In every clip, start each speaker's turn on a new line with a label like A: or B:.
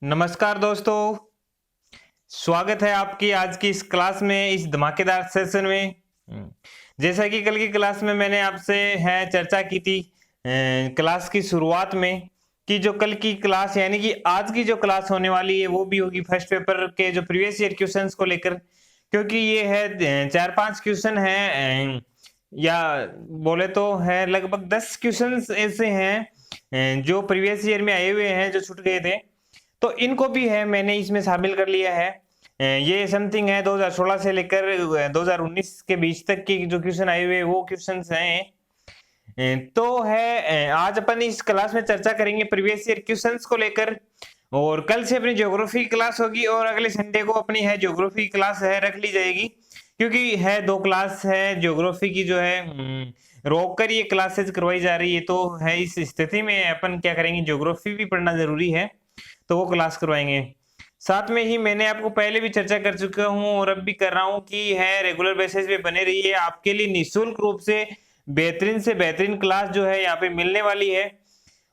A: नमस्कार दोस्तों, स्वागत है आपकी आज की इस क्लास में, इस धमाकेदार सेशन में। जैसा कि कल की क्लास में मैंने आपसे चर्चा की थी क्लास की शुरुआत में कि जो कल की क्लास यानी कि आज की जो क्लास होने वाली है वो भी होगी फर्स्ट पेपर के जो प्रीवियस ईयर क्वेश्चंस को लेकर, क्योंकि ये है 4-5 क्वेश्चन है या बोले तो है लगभग 10 क्वेश्चंस ऐसे हैं जो प्रीवियस ईयर में आए हुए हैं जो छूट गए थे, तो इनको भी है मैंने इसमें शामिल कर लिया है। ये समथिंग है 2016 से लेकर 2019 के बीच तक की जो क्वेश्चन आए हुए वो क्वेश्चंस हैं। तो आज अपन इस क्लास में चर्चा करेंगे प्रीवियस ईयर क्वेश्चंस को लेकर, और कल से अपनी ज्योग्राफी क्लास होगी और अगले संडे को अपनी है ज्योग्राफी क्लास है रख ली जाएगी, क्योंकि है 2 क्लास है ज्योग्राफी की जो है रोक कर ये क्लासेस करवाई जा रही है। तो है इस स्थिति में अपन क्या करेंगे, ज्योग्राफी भी पढ़ना जरूरी है तो वो क्लास करवाएंगे। साथ में ही मैंने आपको पहले भी चर्चा कर चुका हूं और अब भी कर रहा हूं कि है रेगुलर बेसिस पे बने रहिए, आपके लिए निःशुल्क रूप से बेहतरीन क्लास जो है यहाँ पे मिलने वाली है।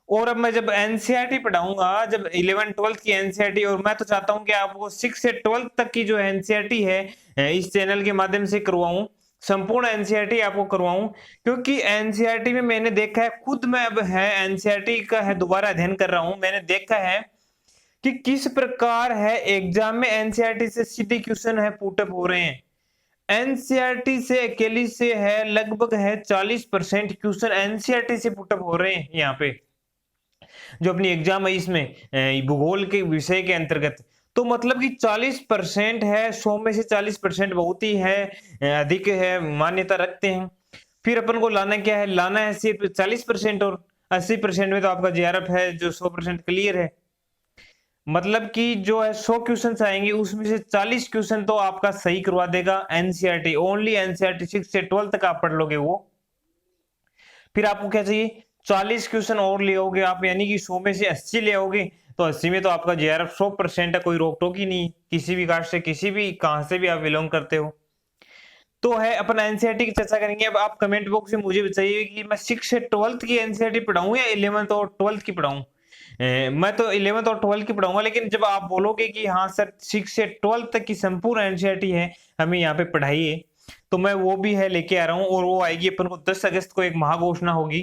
A: और अब मैं जब एनसीईआरटी पढ़ाऊंगा, जब 11-12 की एनसीईआरटी, और मैं तो चाहता हूं कि आपको 6 से 12 तक की जो एनसीईआरटी है इस चैनल के माध्यम से करवाऊं, संपूर्ण एनसीईआरटी आपको करवाऊं, क्योंकि एनसीईआरटी में मैंने देखा है, खुद मैं अब है एनसीईआरटी का है दोबारा अध्ययन कर रहा हूं, मैंने देखा है कि किस प्रकार है एग्जाम में एनसीईआरटी से सीधे क्वेश्चन है पुटअप हो रहे हैं। एनसीईआरटी से अकेली से है लगभग है 40% क्वेश्चन एनसीईआरटी से पुटअप हो रहे हैं यहाँ पे, जो अपनी एग्जाम है इसमें भूगोल के विषय के अंतर्गत। तो मतलब कि 40% है, 100 में से 40% बहुत ही है अधिक है मान्यता रखते हैं। फिर अपन को लाना क्या है, लाना है सिर्फ 40%, और 80% में तो आपका जेआरएफ है जो 100% क्लियर है। मतलब कि जो है 100 क्वेश्चन आएंगे उसमें से 40 क्वेश्चन तो आपका सही करवा देगा एनसीईआरटी, ओनली एनसीईआरटी 6 से 12 तक आप पढ़ लोगे वो। फिर आपको क्या चाहिए, 40 क्वेश्चन और ले आओगे आप, यानी कि 100 में से 80 ले आओगे, तो 80 में तो आपका जेआरएफ 100% है, कोई रोक टोक ही नहीं, किसी भी कास्ट से, किसी भी कहां से भी आप बिलोंग करते हो। तो है अपन एनसीईआरटी की चर्चा करेंगे। अब आप कमेंट बॉक्स में मुझे बताइए कि मैं 6 से 12 की एनसीईआरटी पढ़ाऊं या 11th और 12th की पढ़ाऊं। मैं तो 11th और 12th की पढ़ाऊंगा, लेकिन जब आप बोलोगे कि हाँ सर 6 से 12 तक की संपूर्ण एनसीईआरटी है हमें यहाँ पे पढ़ाइए, तो मैं वो भी है लेके आ रहा हूँ, और वो आएगी अपन को 10 अगस्त को, एक महाघोषणा होगी,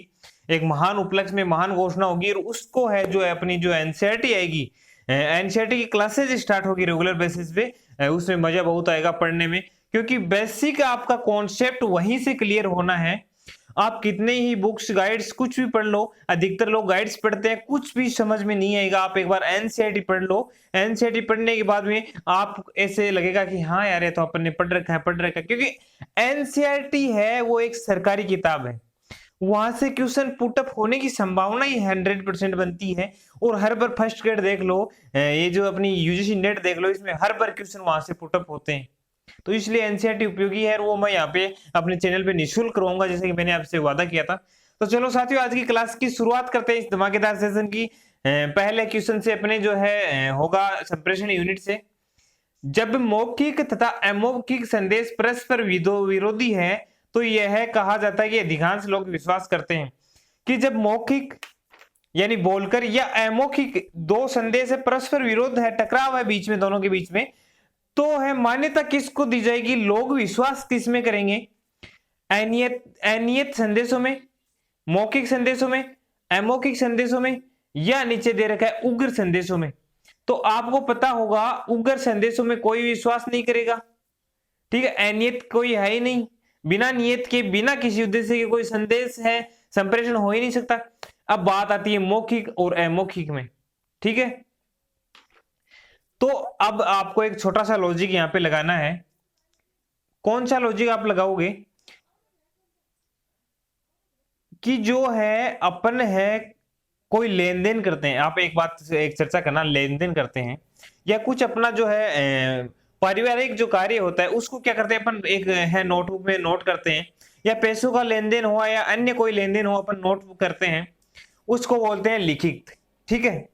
A: एक महान उपलक्ष्य में महान घोषणा होगी, और उसको है जो है अपनी जो एनसीईआरटी आएगी, एनसीईआरटी की क्लासेज स्टार्ट होगी रेगुलर बेसिस पे, उसमें मजा बहुत आएगा पढ़ने में, क्योंकि बेसिक आपका कॉन्सेप्ट वहीं से क्लियर होना है। आप कितने ही बुक्स गाइड्स कुछ भी पढ़ लो, अधिकतर लोग गाइड्स पढ़ते हैं, कुछ भी समझ में नहीं आएगा। आप एक बार एनसीईआरटी पढ़ लो, एनसीईआरटी पढ़ने के बाद में आप ऐसे लगेगा कि हाँ यार ये तो अपन ने पढ़ रखा है, क्योंकि एनसीईआरटी है वो एक सरकारी किताब है, वहां से क्वेश्चन पुटअप होने की संभावना ही 100% बनती है। और हर बार फर्स्ट ग्रेड देख लो, ये जो अपनी यूजीसी नेट देख लो, इसमें हर बार क्वेश्चन वहां से पुटअप होते हैं। तो इसलिए एनसीईआरटी उपयोगी है, और वो मैं यहाँ पे अपने चैनल पे निःशुल्क करवाऊंगा, जैसे कि मैंने आपसे वादा किया था। तो चलो साथियों, आज की क्लास की शुरुआत करते हैं इस धमाकेदार सेशन की। पहले क्वेश्चन से अपने जो है होगा संप्रेषण यूनिट से। जब मौखिक तथा अमौखिक संदेश परस्पर विरोधी है तो यह कहा जाता है कि अधिकांश लोग विश्वास करते हैं कि जब मौखिक यानी बोलकर या अमौखिक दो संदेश है, परस्पर विरोध है, टकराव है बीच में, दोनों के बीच में, तो है मान्यता किसको दी जाएगी, लोग विश्वास किस में करेंगे, अनियत अनियत संदेशों में, मौखिक संदेशों में, अमौखिक संदेशों में, या नीचे दे रखा है उग्र संदेशों में। तो आपको पता होगा उग्र संदेशों में कोई विश्वास नहीं करेगा, ठीक है, अनियत कोई है ही नहीं, बिना नियत के, बिना किसी उद्देश्य के कोई संदेश है संप्रेषण हो ही नहीं सकता। अब बात आती है मौखिक और अमौखिक में, ठीक है। तो अब आपको एक छोटा सा लॉजिक यहां पे लगाना है। कौन सा लॉजिक आप लगाओगे कि जो है अपन है कोई लेन देन करते हैं, आप एक चर्चा करना, लेन देन करते हैं या कुछ अपना जो है पारिवारिक जो कार्य होता है उसको क्या करते हैं अपन, एक है नोटबुक में नोट करते हैं, या पैसों का लेन देन हुआ या अन्य कोई लेन देन हो अपन नोट करते हैं, उसको बोलते हैं लिखित, ठीक है।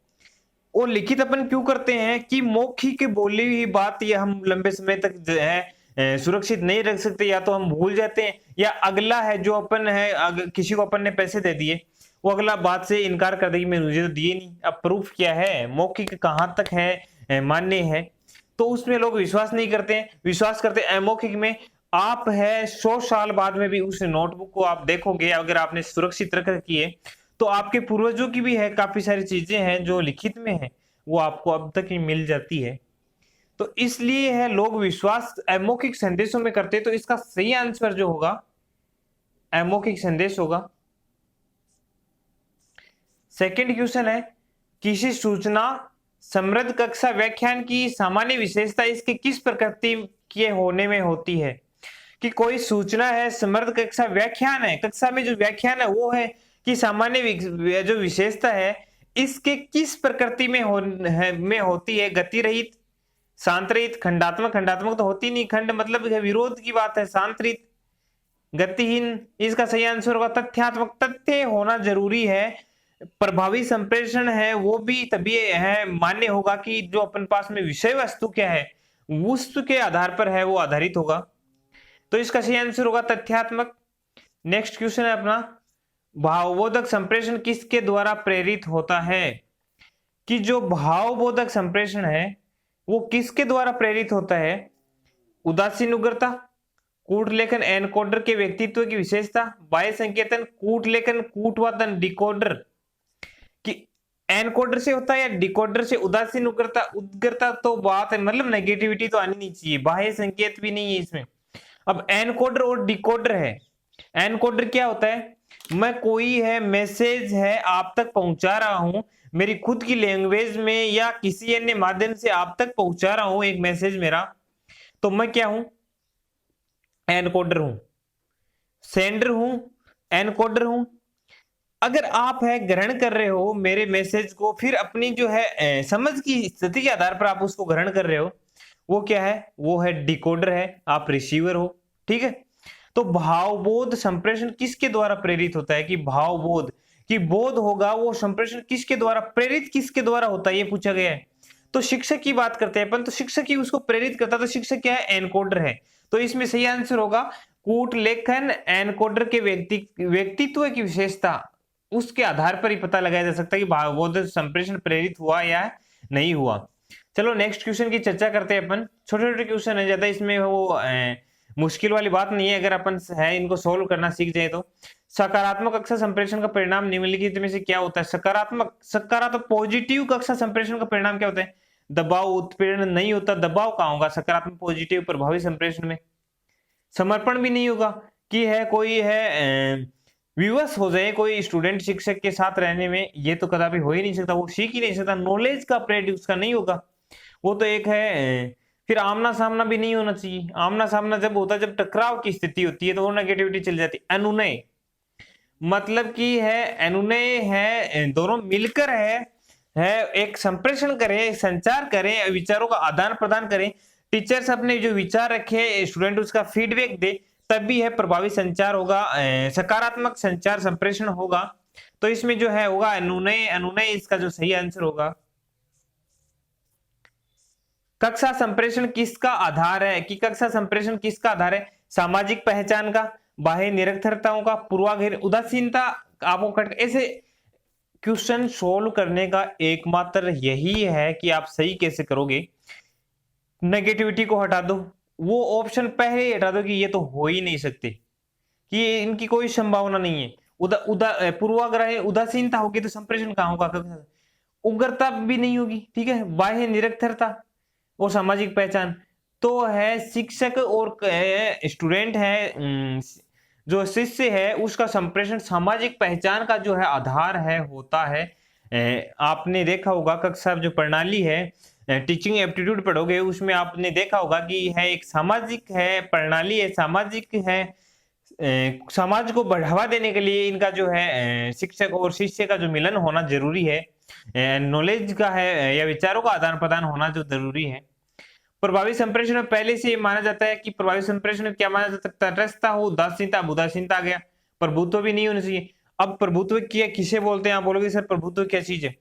A: और लिखित अपन क्यों करते हैं कि मौखिक बोली हुई बात ये हम लंबे समय तक जो है सुरक्षित नहीं रख सकते, या तो हम भूल जाते हैं, या अगला है जो अपन है किसी को अपन ने पैसे दे दिए, वो अगला बात से इनकार कर देगी, मैं मुझे तो दिए नहीं। अब प्रूफ क्या है, मौखिक कहाँ तक है मान्य है, तो उसमें लोग विश्वास नहीं करते हैं, विश्वास करते हैं अमौखिक में। आप है 100 साल बाद में भी उस नोटबुक को आप देखोगे, अगर आपने सुरक्षित रख रखी है, तो आपके पूर्वजों की भी है काफी सारी चीजें हैं जो लिखित में है, वो आपको अब तक ही मिल जाती है। तो इसलिए है लोग विश्वास अमौखिक संदेशों में करते हैं। तो इसका सही आंसर जो होगा अमौखिक संदेश होगा। सेकंड क्वेश्चन है, किसी सूचना समृद्ध कक्षा व्याख्यान की सामान्य विशेषता इसके किस प्रकृति के होने में होती है? कि कोई सूचना है, समृद्ध कक्षा व्याख्यान है, कक्षा में जो व्याख्यान है वो है कि सामान्य जो विशेषता है इसके किस प्रकृति में होती है? गति रहित, शांत रहित, खंडात्मक। खंडात्मक तो होती नहीं, खंड मतलब विरोध की बात है। शांत रहित, गतिहीन। इसका सही आंसर होगा तथ्यात्मक। तथ्य होना जरूरी है। प्रभावी संप्रेषण है वो भी तभी है मान्य होगा कि जो अपन पास में विषय वस्तु क्या है, वस्तु के आधार पर है, वो आधारित होगा। तो इसका सही आंसर होगा तथ्यात्मक। नेक्स्ट क्वेश्चन है अपना, भावबोधक संप्रेषण किसके द्वारा प्रेरित होता है? कि जो भावबोधक संप्रेषण है वो किसके द्वारा प्रेरित होता है? उदासीन उग्रता, कूट लेखन एनकोडर के व्यक्तित्व की विशेषता, बाह्य संकेतन, कूट लेखन, कूटवादन, डिकोडर। कि एनकोडर से होता है या डिकोडर से? उदासीन उग्रता, उग्रता तो बात है, मतलब नेगेटिविटी तो आनी नहीं चाहिए, बाह्य संकेत भी नहीं है इसमें। अब एनकोडर और डिकोडर है। एनकोडर क्या होता है? मैं कोई है मैसेज है आप तक पहुंचा रहा हूं, मेरी खुद की लैंग्वेज में या किसी अन्य माध्यम से आप तक पहुंचा रहा हूं एक मैसेज मेरा, तो मैं क्या हूं? एनकोडर हूं। सेंडर हूं, एनकोडर हूं। अगर आप है ग्रहण कर रहे हो मेरे मैसेज को, फिर अपनी जो है समझ की स्थिति के आधार पर आप उसको ग्रहण कर रहे हो, वो क्या है? वो है डिकोडर है, आप रिसीवर हो। ठीक है, तो भावबोध संप्रेषण किसके द्वारा प्रेरित होता है? कि भावबोध की बोध होगा, वो संप्रेषण किसके द्वारा प्रेरित, किसके द्वारा होता है ये पूछा गया है। तो शिक्षक की बात करते हैं अपन, तो शिक्षक ही उसको प्रेरित करता है, तो शिक्षक क्या है? एनकोडर है। तो इसमें सही आंसर होगा कूट लेखन एनकोडर के व्यक्तित्व की विशेषता, उसके आधार पर ही पता लगाया जा सकता है कि भावबोध संप्रेषण प्रेरित हुआ या नहीं हुआ। चलो नेक्स्ट क्वेश्चन की चर्चा करते हैं अपन। छोटे छोटे क्वेश्चन है, ज्यादा इसमें वो मुश्किल वाली बात नहीं है, अगर अपन है इनको सोल्व करना सीख जाए तो। सकारात्मक कक्षा संप्रेषण का परिणाम निम्नलिखित में से क्या होता है? सकारात्मक पॉजिटिव कक्षा संप्रेषण का परिणाम क्या होता है? दबाव उत्पीड़न नहीं होता। दबाव कहाँ होगा सकारात्मक पॉजिटिव प्रभावी संप्रेषण में? समर्पण भी नहीं होगा कि है कोई है विवश हो जाए कोई स्टूडेंट शिक्षक के साथ रहने में, ये तो कदापि हो ही नहीं सकता, वो सीख ही नहीं सकता। नॉलेज का प्रेड उसका नहीं होगा, वो तो एक है। फिर आमना सामना भी नहीं होना चाहिए। आमना सामना जब होता है जब टकराव की स्थिति होती है तो वो नेगेटिविटी चली जाती है। अनुनय मतलब कि है अनुनय है दोनों मिलकर है एक संप्रेषण करें, संचार करें, विचारों का आदान प्रदान करें। टीचर्स अपने जो विचार रखे स्टूडेंट उसका फीडबैक दे, तब भी है प्रभावी संचार होगा, सकारात्मक संचार संप्रेषण होगा। तो इसमें जो है होगा अनुनय। अनुनय इसका जो सही आंसर होगा। कक्षा संप्रेषण किसका आधार है? कि कक्षा संप्रेषण किसका आधार है? सामाजिक पहचान का, बाह्य निरर्थरताओं का, पूर्वाग्रह, उदासीनता, आपको कट। ऐसे क्वेश्चन सोल्व करने का एकमात्र यही है कि आप सही कैसे करोगे। नेगेटिविटी को हटा दो, वो ऑप्शन पहले ही हटा दो कि ये तो हो ही नहीं सकते, कि इनकी कोई संभावना नहीं है। पूर्वाग्रह, उदासीनता होगी तो संप्रेषण कहां होगा? उग्रता भी नहीं होगी। ठीक है, बाह्य निरर्थरता और सामाजिक पहचान तो है शिक्षक और स्टूडेंट है, जो शिष्य है उसका संप्रेषण सामाजिक पहचान का जो है आधार है होता है। आपने देखा होगा कक्षा जो प्रणाली है टीचिंग एप्टीट्यूड पढ़ोगे उसमें आपने देखा होगा कि है एक सामाजिक है प्रणाली है, सामाजिक है। समाज को बढ़ावा देने के लिए इनका जो है शिक्षक और शिष्य का जो मिलन होना जरूरी है, नॉलेज का है या विचारों का आदान प्रदान होना जो जरूरी है। प्रभावी संप्रेषण में पहले से माना जाता है कि प्रभावी संप्रेषण में क्या माना जाता है? तटस्थता हो, उदासीनता। उदासीनता आ गया। प्रभुत्व भी नहीं होना चाहिए। अब प्रभुत्व क्या किसे बोलते हैं? आप बोलोगे सर प्रभुत्व क्या चीज है?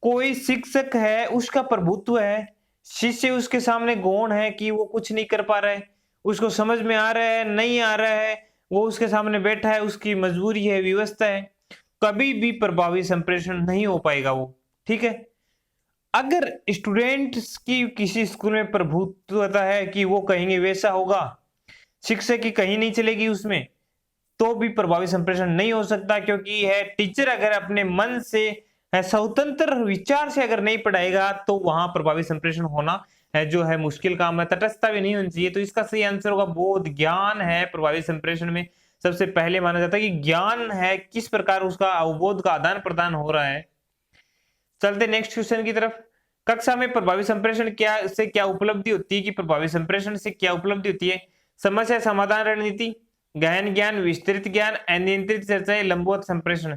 A: कोई शिक्षक है उसका प्रभुत्व है, शिष्य उसके सामने गौण है कि वो कुछ नहीं कर पा रहा है, उसको समझ में आ रहा है नहीं आ रहा है, वो उसके सामने बैठा है, उसकी मजबूरी है, व्यवस्था है। कभी भी प्रभावी संप्रेषण नहीं हो पाएगा वो, ठीक है। अगर स्टूडेंट्स की किसी स्कूल में प्रभुत्वता है कि वो कहेंगे वैसा होगा, शिक्षक की कहीं नहीं चलेगी उसमें, तो भी प्रभावी संप्रेषण नहीं हो सकता, क्योंकि है टीचर अगर अपने मन से स्वतंत्र विचार से अगर नहीं पढ़ाएगा तो वहां प्रभावी संप्रेषण होना है जो है मुश्किल काम है। तटस्थता भी नहीं होनी चाहिए। तो इसका सही आंसर होगा बोध। ज्ञान है प्रभावी संप्रेषण में सबसे पहले माना जाता है कि ज्ञान है, किस प्रकार उसका अवबोध का आदान प्रदान हो रहा है। चलते नेक्स्ट क्वेश्चन की तरफ। कक्षा में प्रभावी संप्रेषण क्या उपलब्धि होती है कि प्रभावी संप्रेषण से क्या उपलब्धि होती है? समस्या समाधान रणनीति, गहन ज्ञान, विस्तृत ज्ञान, अनियंत्रित चर्चाएं, लंबवत संप्रेषण।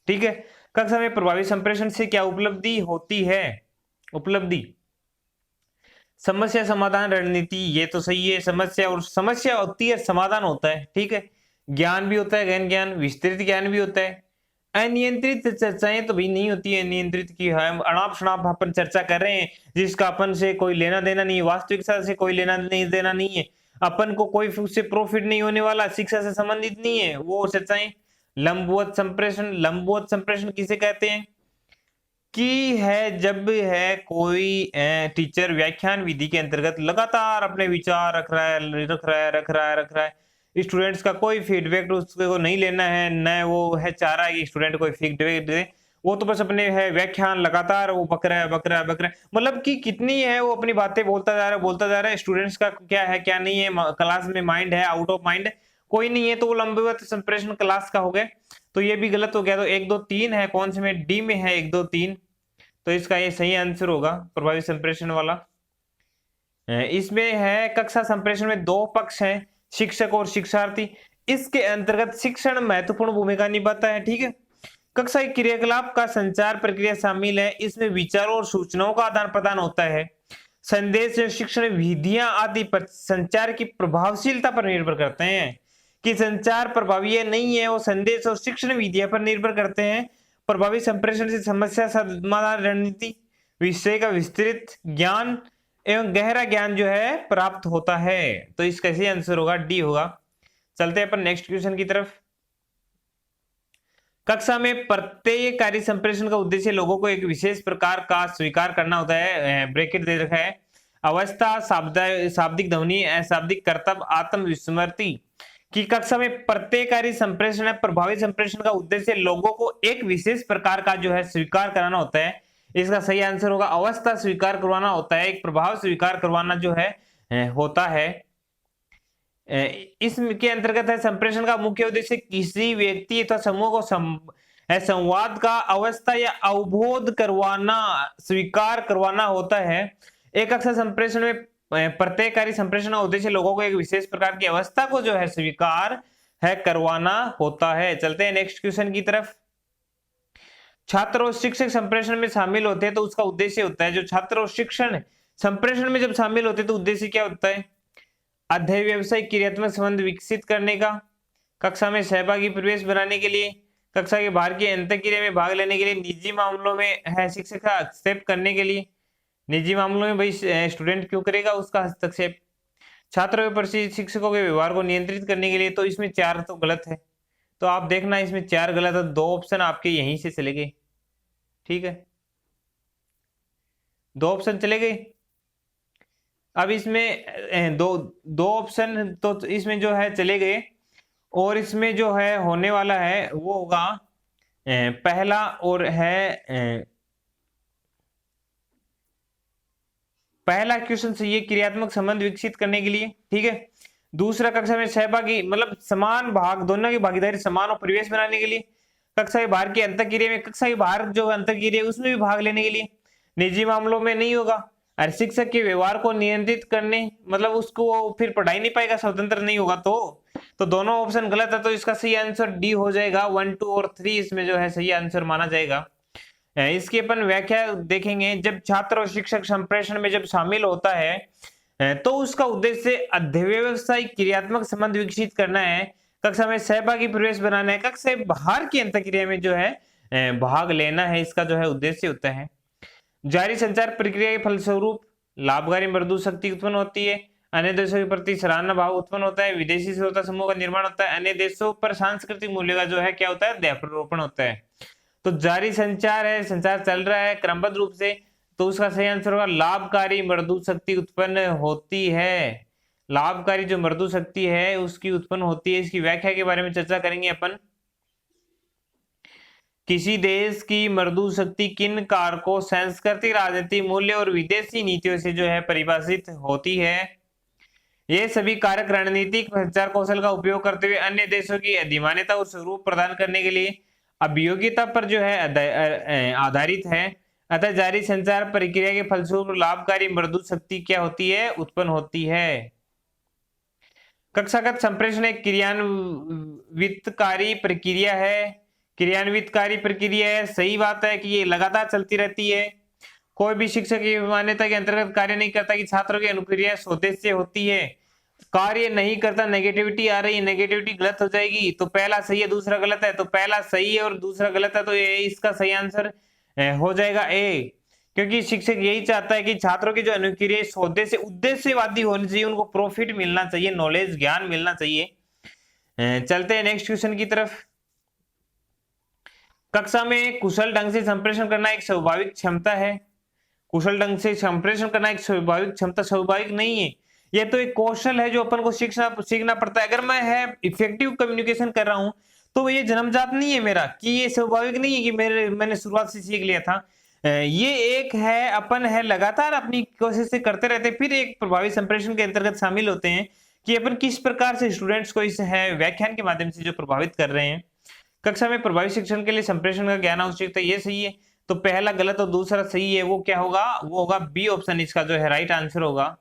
A: ठीक है, कक्षा में प्रभावी संप्रेषण से क्या उपलब्धि होती है? उपलब्धि समस्या समाधान रणनीति, ये तो सही है। समस्या होती है, समाधान होता है, ठीक है। ज्ञान भी होता है, गहन ज्ञान, विस्तृत ज्ञान भी होता है। अनियंत्रित चर्चाएं तो भी नहीं होती है। नियंत्रित की है अनाप शनाप अपन चर्चा कर रहे हैं जिसका अपन से कोई लेना देना नहीं है, वास्तविकता से कोई लेना नहीं देना नहीं है, अपन को कोई उससे प्रॉफिट नहीं होने वाला, शिक्षा से संबंधित नहीं है, वो चर्चाएं। लंबवत संप्रेषण, लंबवत संप्रेषण किसे कहते हैं कि है जब है कोई टीचर व्याख्यान विधि के अंतर्गत लगातार अपने विचार रख रहा है, स्टूडेंट्स का कोई फीडबैक उसको नहीं लेना है, न वो है चाह रहा है कि स्टूडेंट कोई फीडबैक दे, वो तो बस अपने है व्याख्यान लगातार वो बक रहा है, मतलब कि कितनी है वो अपनी बातें बोलता जा रहा है, स्टूडेंट्स का क्या है क्या नहीं है, क्लास में माइंड है, आउट ऑफ माइंड कोई नहीं है, तो वो लंबवत संप्रेषण क्लास का हो गया। तो ये भी गलत हो गया। तो 1 2 3 है, कौन से में? डी में है 1 2 3, तो इसका ये सही आंसर होगा प्रभावी संप्रेषण वाला। इसमें है कक्षा संप्रेषण में 2 पक्ष हैं, शिक्षक और शिक्षार्थी। इसके अंतर्गत शिक्षण महत्वपूर्ण भूमिका निभाता है, ठीक है। कक्षा क्रियाकलाप का संचार प्रक्रिया शामिल है, इसमें विचारों और सूचनाओं का आदान प्रदान होता है। संदेश शिक्षण विधियां आदि पर संचार की प्रभावशीलता पर निर्भर करते हैं कि संचार प्रभावी है नहीं है, वो संदेश और शिक्षण विधियां पर निर्भर करते हैं। प्रभावी संप्रेषण से समस्या समाधान रणनीति, विषय का विस्तृत ज्ञान एवं गहरा ज्ञान जो है प्राप्त होता है। तो इसका सही आंसर होगा डी होगा। चलते हैं अपन नेक्स्ट क्वेश्चन की तरफ। कक्षा में प्रत्ययकारी संप्रेषण का उद्देश्य लोगों को एक विशेष प्रकार का स्वीकार करना होता है। ब्रैकेट दे रखा है, अवस्था, शाब्दिक ध्वनि, अशाब्दिक कर्तव्य, आत्म विस्मृति की कक्षा में प्रत्ययकारी संप्रेषण है। प्रभावी संप्रेषण का उद्देश्य लोगों को एक विशेष प्रकार का जो है स्वीकार कराना होता है। इसका सही आंसर होगा अवस्था स्वीकार करवाना होता है, एक प्रभाव स्वीकार करवाना जो है होता है। इसके अंतर्गत है संप्रेषण का मुख्य उद्देश्य किसी व्यक्ति अथवा समूह को संवाद का अवस्था या अवबोध करवाना, स्वीकार करवाना होता है। एक कक्षा संप्रेषण में प्रत्ययकारी संप्रेषण का उद्देश्य लोगों को एक विशेष प्रकार की अवस्था को जो है स्वीकार है करवाना होता है। चलते हैं नेक्स्ट क्वेश्चन की तरफ। छात्र और शिक्षक संप्रेषण में शामिल होते हैं तो उसका उद्देश्य होता है, जो छात्र और शिक्षण संप्रेषण में जब शामिल होते हैं तो उद्देश्य क्या होता है? अध्यय व्यवसाय क्रियात्मक संबंध विकसित करने का, कक्षा में सहभागी परिवेश बनाने के लिए, कक्षा के बाहर की अंतःक्रिया में भाग लेने के लिए, निजी मामलों में है शिक्षक का हस्तक्षेप करने के लिए। निजी मामलों में भाई स्टूडेंट क्यों करेगा उसका हस्तक्षेप? छात्रों के प्रति शिक्षकों के व्यवहार को नियंत्रित करने के लिए। तो इसमें 4 तो गलत है, तो आप देखना इसमें 4 गलत है, 2 ऑप्शन आपके यहीं से चले गए, ठीक है, 2 ऑप्शन चले गए। अब इसमें दो ऑप्शन तो इसमें जो है चले गए, और इसमें जो है होने वाला है वो होगा पहला, और है पहला क्वेश्चन से ये क्रियात्मक संबंध विकसित करने के लिए, ठीक है। दूसरा कक्षा में सहभागी मतलब समान भाग, दोनों की भागीदारी समान और परिवेश बनाने के लिए। कक्षा के बाहर की अंतःक्रिया में, कक्षा के बाहर जो अंतःक्रिया उसमें भी भाग लेने के लिए। निजी मामलों में नहीं होगा। और शिक्षक के व्यवहार को नियंत्रित करने, मतलब उसको फिर पढ़ाई नहीं पाएगा, स्वतंत्र नहीं होगा। तो दोनों ऑप्शन गलत है, तो इसका सही आंसर डी हो जाएगा। 1 2 और 3 इसमें जो है सही आंसर माना जाएगा। इसकी अपन व्याख्या देखेंगे। जब छात्र और शिक्षक संप्रेषण में जब शामिल होता है तो उसका उद्देश्य अध्यवसायिक क्रियात्मक संबंध विकसित करना है, कक्षा में सहभागी प्रवेश बनाना है, कक्षा से बाहर की अंतःक्रिया में जो है भाग लेना है, इसका जो है उद्देश्य होता है। जारी संचार प्रक्रिया के फलस्वरूप लाभकारी मृदु शक्ति उत्पन्न होती है। अन्य देशों के प्रति सराहना भाव उत्पन्न होता है, विदेशी श्रोता समूह का निर्माण होता है, अन्य देशों पर सांस्कृतिक मूल्य का जो है क्या होता है, अध्यारोपण होता है। तो जारी संचार है, संचार चल रहा है क्रमबद्ध रूप से, तो उसका सही आंसर होगा लाभकारी मृदु शक्ति उत्पन्न होती है। लाभकारी जो मृदु शक्ति है उसकी उत्पन्न होती है। इसकी व्याख्या के बारे में चर्चा करेंगे अपन। किसी देश की मृदु शक्ति किन कारकों, सांस्कृतिक, राजनीतिक मूल्य और विदेशी नीतियों से जो है परिभाषित होती है। ये सभी कारक रणनीतिक संचार कौशल का उपयोग करते हुए अन्य देशों की अधिमान्यता और स्वरूप प्रदान करने के लिए अभियोग्यता पर जो है आधारित है। अतः जारी संचार प्रक्रिया के फलस्वरूप लाभकारी मृदु शक्ति क्या होती है, उत्पन्न होती है। कक्षागत संप्रेषण एक क्रियान्वितकारी प्रक्रिया है। क्रियान्वितकारी प्रक्रिया है, सही बात है कि ये लगातार चलती रहती है। कोई भी शिक्षक की मान्यता के अंतर्गत कार्य नहीं करता कि छात्रों की अनुक्रिया स्वदेश से होती है। कार्य नहीं करता, नेगेटिविटी आ रही है, नेगेटिविटी गलत हो जाएगी, तो पहला सही है दूसरा गलत है, तो पहला सही है और दूसरा गलत है, तो ये इसका सही आंसर हो जाएगा ए। क्योंकि शिक्षक यही चाहता है कि छात्रों की जो अनुक्रिया स्वदेश से उद्देश्यवादी होनी चाहिए, उनको प्रॉफिट मिलना चाहिए, नॉलेज ज्ञान मिलना चाहिए। चलते हैं नेक्स्ट क्वेश्चन की तरफ। कक्षा में कुशल ढंग से संप्रेषण करना एक स्वाभाविक क्षमता है। कुशल ढंग से संप्रेषण करना एक स्वाभाविक क्षमता, स्वाभाविक नहीं है, यह तो एक कौशल है जो अपन को सीखना पड़ता है। अगर मैं है इफेक्टिव कम्युनिकेशन कर रहा हूं तो ये जन्मजात नहीं है मेरा, कि ये स्वाभाविक नहीं है कि मैंने शुरुआत से सीख लिया था। ये एक है अपन है लगातार अपनी कोशिश से करते रहते, फिर एक प्रभावी संप्रेषण के अंतर्गत शामिल होते हैं कि अपन किस प्रकार से स्टूडेंट्स को इस है व्याख्यान के माध्यम से जो प्रभावित कर रहे हैं। कक्षा में प्रभावी शिक्षण के लिए संप्रेषण का ज्ञान आवश्यकता, ये सही है, तो पहला गलत और दूसरा सही है, वो क्या होगा, वो होगा बी ऑप्शन, इसका जो है राइट आंसर होगा।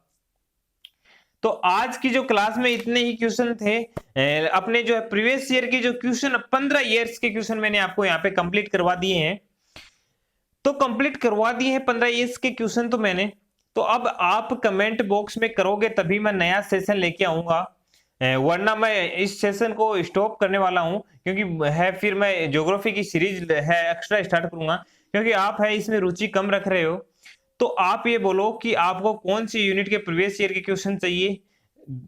A: तो आज की जो क्लास में इतने ही क्वेश्चन थे। अपने जो है प्रीवियस ईयर के जो क्वेश्चन 15 ईयर्स के क्वेश्चन मैंने आपको यहाँ पे कंप्लीट करवा दिए हैं। तो कंप्लीट करवा दिए हैं 15 ईयर्स के क्वेश्चन तो मैंने, तो अब आप कमेंट बॉक्स में करोगे तभी मैं नया सेशन लेके आऊंगा, वरना मैं इस सेशन को स्टॉप करने वाला हूं, क्योंकि है फिर मैं ज्योग्राफी की सीरीज है एक्स्ट्रा स्टार्ट करूंगा, क्योंकि आप है इसमें रुचि कम रख रहे हो। तो आप ये बोलो कि आपको कौन सी यूनिट के प्रीवियस ईयर के क्वेश्चन चाहिए,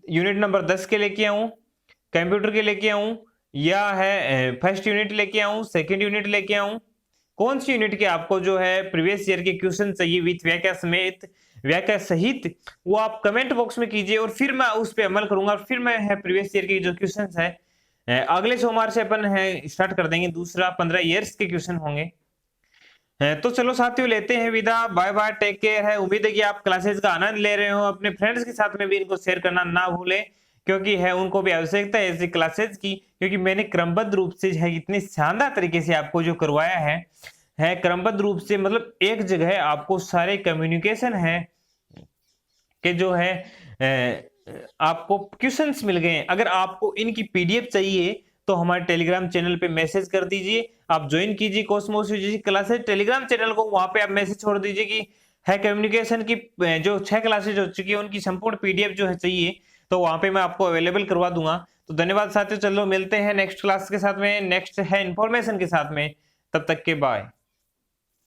A: यूनिट नंबर 10 के लेके आऊं, कंप्यूटर के लेके आऊं, या है फर्स्ट यूनिट लेके आऊं, सेकंड यूनिट लेके आऊं, कौन सी यूनिट के आपको जो है प्रीवियस ईयर के क्वेश्चन चाहिए विथ व्याख्या समेत, व्याख्या सहित, वो आप कमेंट बॉक्स में कीजिए और फिर मैं उस पर अमल करूंगा। फिर मैं है प्रीवियस ईयर के जो क्वेश्चन है अगले सोमवार से अपन है स्टार्ट कर देंगे, दूसरा 15 ईयर्स के क्वेश्चन होंगे। तो चलो साथियों, लेते हैं विदा, बाय बाय, टेक केयर। है उम्मीद है कि आप क्लासेस का आनंद ले रहे हो, अपने फ्रेंड्स के साथ में भी इनको शेयर करना ना भूलें, क्योंकि है उनको भी आवश्यकता है ऐसी क्लासेस की, क्योंकि मैंने क्रमबद्ध रूप से है इतने शानदार तरीके से आपको जो करवाया है क्रमबद्ध रूप से, मतलब एक जगह आपको सारे कम्युनिकेशन है कि जो है आपको क्वेश्चंस मिल गए। अगर आपको इनकी पीडीएफ चाहिए तो हमारे टेलीग्राम चैनल पे मैसेज कर दीजिए, आप ज्वाइन कीजिए Cosmos UGC classes Telegram channel को, वहां पे आप मैसेज छोड़ दीजिए कि है कम्युनिकेशन की जो 6 क्लासेज हो चुकी है उनकी संपूर्ण पीडीएफ जो है चाहिए, तो वहां पे मैं आपको अवेलेबल करवा दूंगा। तो धन्यवाद साथियों, चलो मिलते हैं नेक्स्ट क्लास के साथ में, नेक्स्ट है इंफॉर्मेशन के साथ में, तब तक के बाय।